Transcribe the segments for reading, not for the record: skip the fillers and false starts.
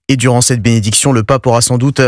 Et durant cette bénédiction, le pape aura sans doute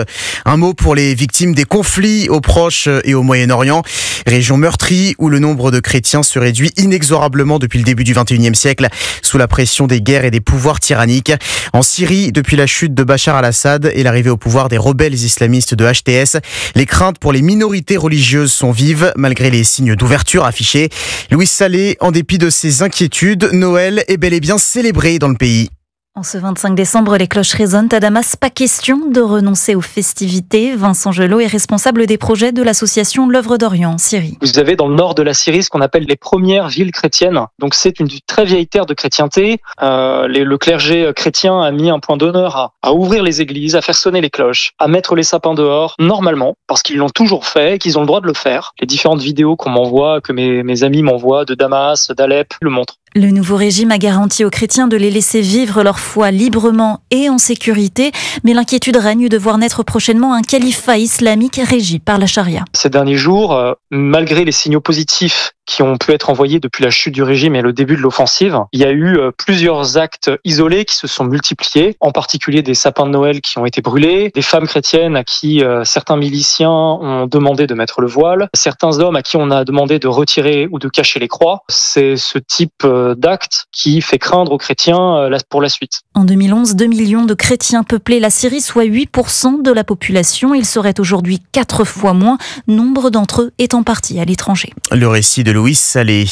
un mot pour les victimes des conflits au Proche et au Moyen-Orient, région meurtrie où le nombre de chrétiens se réduit inexorablement depuis le début du XXIe siècle, sous la pression des guerres et des pouvoirs tyranniques. En Syrie, depuis la chute de Bachar al-Assad et l'arrivée au pouvoir des rebelles islamistes de HTS, les craintes pour les minorités religieuses sont vives, malgré les signes d'ouverture affichés. Louis Salé, en dépit de ses inquiétudes, Noël est bel et bien célébré dans le pays. En ce 25 décembre, les cloches résonnent à Damas. Pas question de renoncer aux festivités. Vincent Gelot est responsable des projets de l'association L'Œuvre d'Orient en Syrie. Vous avez dans le nord de la Syrie ce qu'on appelle les premières villes chrétiennes. Donc c'est une très vieille terre de chrétienté. Le clergé chrétien a mis un point d'honneur à ouvrir les églises, à faire sonner les cloches, à mettre les sapins dehors, normalement, parce qu'ils l'ont toujours fait et qu'ils ont le droit de le faire. Les différentes vidéos qu'on m'envoie, que mes amis m'envoient de Damas, d'Alep, le montrent. Le nouveau régime a garanti aux chrétiens de les laisser vivre leur foi librement et en sécurité, mais l'inquiétude règne de voir naître prochainement un califat islamique régi par la charia. Ces derniers jours, malgré les signaux positifs qui ont pu être envoyés depuis la chute du régime et le début de l'offensive, il y a eu plusieurs actes isolés qui se sont multipliés, en particulier des sapins de Noël qui ont été brûlés, des femmes chrétiennes à qui certains miliciens ont demandé de mettre le voile, certains hommes à qui on a demandé de retirer ou de cacher les croix. C'est ce type d'acte qui fait craindre aux chrétiens pour la suite. En 2011, 2 millions de chrétiens peuplaient la Syrie, soit 8% de la population. Ils seraient aujourd'hui 4 fois moins, nombre d'entre eux étant partis à l'étranger. Le récit de Louis Salé.